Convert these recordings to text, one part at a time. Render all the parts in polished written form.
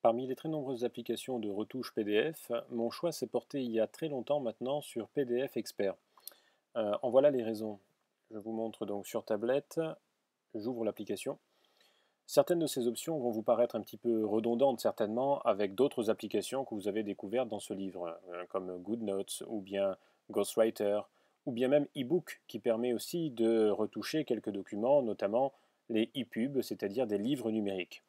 Parmi les très nombreuses applications de retouche PDF, mon choix s'est porté il y a très longtemps maintenant sur PDF Expert. En voilà les raisons. Je vous montre donc sur tablette, j'ouvre l'application. Certaines de ces options vont vous paraître un petit peu redondantes certainement avec d'autres applications que vous avez découvertes dans ce livre, comme GoodNotes ou bien Ghostwriter, ou bien même eBook qui permet aussi de retoucher quelques documents, notamment les ePubs, c'est-à-dire des livres numériques.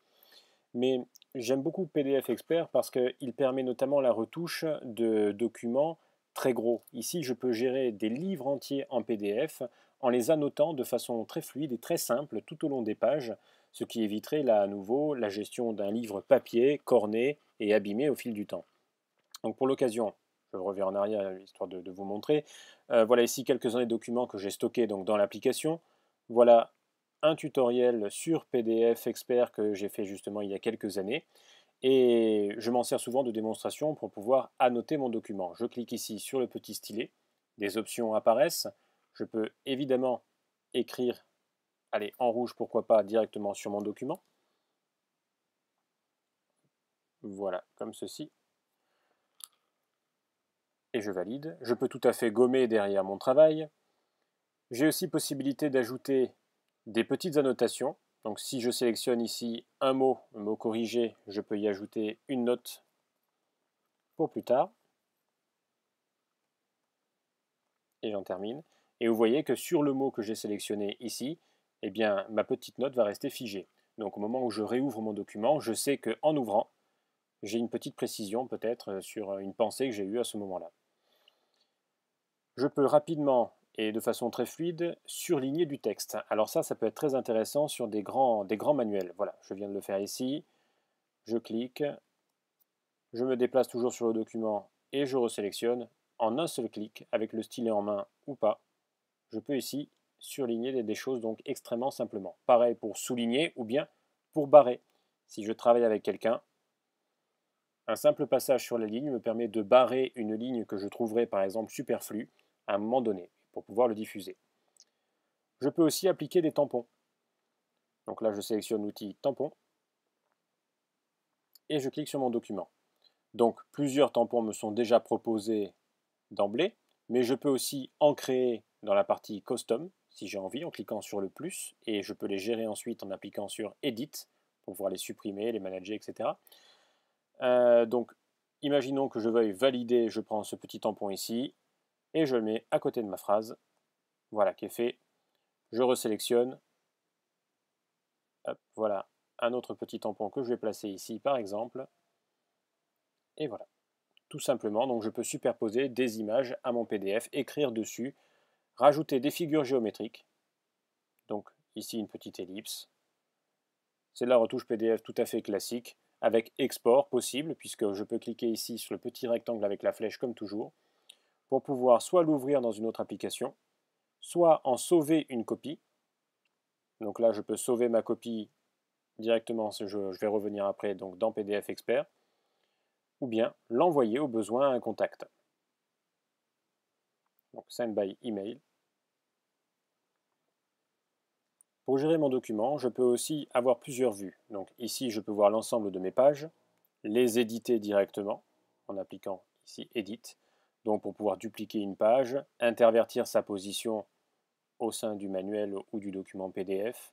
Mais j'aime beaucoup PDF Expert parce qu'il permet notamment la retouche de documents très gros. Ici, je peux gérer des livres entiers en PDF en les annotant de façon très fluide et très simple tout au long des pages, ce qui éviterait là à nouveau la gestion d'un livre papier, corné et abîmé au fil du temps. Donc pour l'occasion, je reviens en arrière histoire de vous montrer. Voilà ici quelques-uns des documents que j'ai stockés donc, dans l'application. Voilà un tutoriel sur PDF Expert que j'ai fait justement il y a quelques années. Et je m'en sers souvent de démonstration pour pouvoir annoter mon document. Je clique ici sur le petit stylet, des options apparaissent. Je peux évidemment écrire, allez, en rouge pourquoi pas, directement sur mon document. Voilà, comme ceci. Et je valide. Je peux tout à fait gommer derrière mon travail. J'ai aussi possibilité d'ajouter des petites annotations. Donc si je sélectionne ici un mot corrigé, je peux y ajouter une note pour plus tard. Et j'en termine. Et vous voyez que sur le mot que j'ai sélectionné ici, eh bien, ma petite note va rester figée. Donc au moment où je réouvre mon document, je sais qu'en ouvrant, j'ai une petite précision peut-être sur une pensée que j'ai eue à ce moment-là. Je peux rapidement et de façon très fluide surligner du texte. Alors ça peut être très intéressant sur des grands manuels. Voilà, je viens de le faire ici. Je clique, je me déplace toujours sur le document et je resélectionne en un seul clic avec le stylet en main ou pas. Je peux ici surligner des choses donc extrêmement simplement. Pareil pour souligner ou bien pour barrer. Si je travaille avec quelqu'un, un simple passage sur la ligne me permet de barrer une ligne que je trouverais par exemple superflue à un moment donné pour pouvoir le diffuser. Je peux aussi appliquer des tampons. Donc là, je sélectionne l'outil tampon et je clique sur mon document. Donc plusieurs tampons me sont déjà proposés d'emblée, mais je peux aussi en créer dans la partie custom si j'ai envie en cliquant sur le plus et je peux les gérer ensuite en appliquant sur Edit pour pouvoir les supprimer, les manager, etc. Donc imaginons que je veuille valider, je prends ce petit tampon ici et je le mets à côté de ma phrase. Voilà qui est fait. Je resélectionne. Hop, voilà un autre petit tampon que je vais placer ici par exemple. Et voilà. Tout simplement, donc je peux superposer des images à mon PDF, écrire dessus, rajouter des figures géométriques. Donc ici une petite ellipse. C'est la retouche PDF tout à fait classique, avec export possible, puisque je peux cliquer ici sur le petit rectangle avec la flèche comme toujours, pour pouvoir soit l'ouvrir dans une autre application, soit en sauver une copie. Donc là je peux sauver ma copie directement, je vais revenir après donc dans PDF Expert, ou bien l'envoyer au besoin à un contact. Donc send by email. Pour gérer mon document, je peux aussi avoir plusieurs vues. Donc ici, je peux voir l'ensemble de mes pages, les éditer directement en appliquant ici Edit. Donc pour pouvoir dupliquer une page, intervertir sa position au sein du manuel ou du document PDF.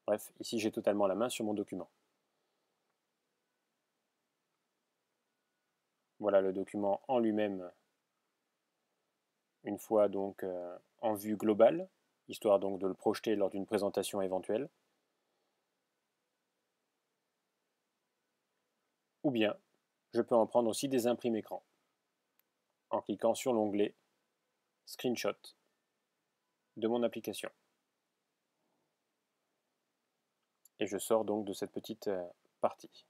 Bref, ici j'ai totalement la main sur mon document. Voilà le document en lui-même, une fois donc en vue globale, histoire donc de le projeter lors d'une présentation éventuelle. Ou bien, je peux en prendre aussi des imprimes écran en cliquant sur l'onglet Screenshot de mon application. Et je sors donc de cette petite partie.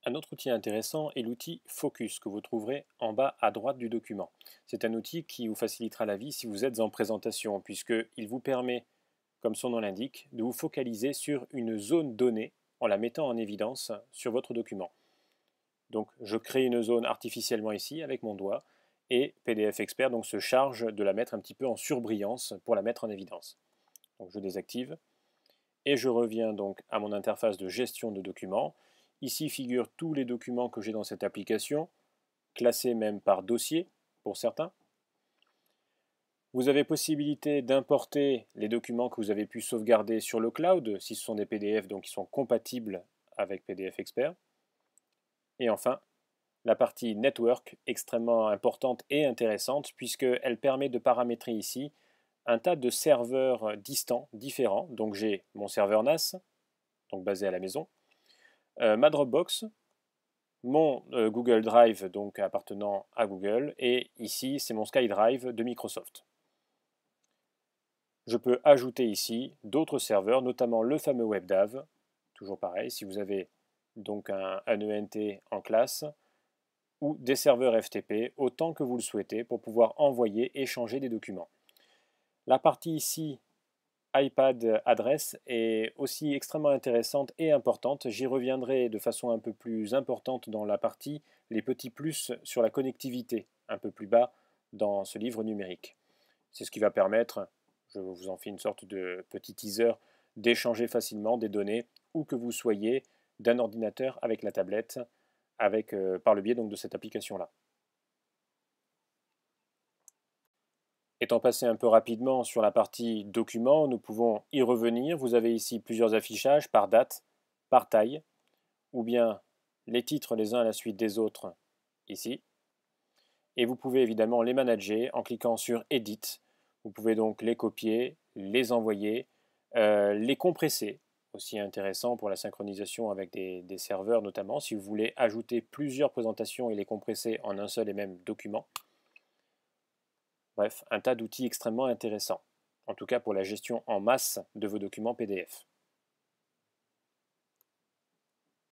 Un autre outil intéressant est l'outil Focus que vous trouverez en bas à droite du document. C'est un outil qui vous facilitera la vie si vous êtes en présentation puisqu'il vous permet, comme son nom l'indique, de vous focaliser sur une zone donnée en la mettant en évidence sur votre document. Donc je crée une zone artificiellement ici avec mon doigt et PDF Expert donc, se charge de la mettre un petit peu en surbrillance pour la mettre en évidence. Donc je désactive et je reviens donc à mon interface de gestion de documents. Ici figurent tous les documents que j'ai dans cette application, classés même par dossier pour certains. Vous avez possibilité d'importer les documents que vous avez pu sauvegarder sur le cloud, si ce sont des PDF donc qui sont compatibles avec PDF Expert. Et enfin, la partie Network, extrêmement importante et intéressante, puisqu'elle permet de paramétrer ici un tas de serveurs distants, différents. Donc j'ai mon serveur NAS, donc basé à la maison, ma Dropbox, mon Google Drive, donc appartenant à Google, et ici c'est mon SkyDrive de Microsoft. Je peux ajouter ici d'autres serveurs, notamment le fameux WebDAV, toujours pareil, si vous avez donc un ENT en classe, ou des serveurs FTP, autant que vous le souhaitez, pour pouvoir envoyer et échanger des documents. La partie ici, iPad adresse, est aussi extrêmement intéressante et importante. J'y reviendrai de façon un peu plus importante dans la partie les petits plus sur la connectivité, un peu plus bas dans ce livre numérique. C'est ce qui va permettre, je vous en fais une sorte de petit teaser, d'échanger facilement des données où que vous soyez d'un ordinateur avec la tablette, par le biais donc de cette application-là. Étant passé un peu rapidement sur la partie documents, nous pouvons y revenir. Vous avez ici plusieurs affichages par date, par taille, ou bien les titres les uns à la suite des autres ici. Et vous pouvez évidemment les manager en cliquant sur Edit. Vous pouvez donc les copier, les envoyer, les compresser, aussi intéressant pour la synchronisation avec des serveurs notamment, si vous voulez ajouter plusieurs présentations et les compresser en un seul et même document. Bref, un tas d'outils extrêmement intéressants, en tout cas pour la gestion en masse de vos documents PDF.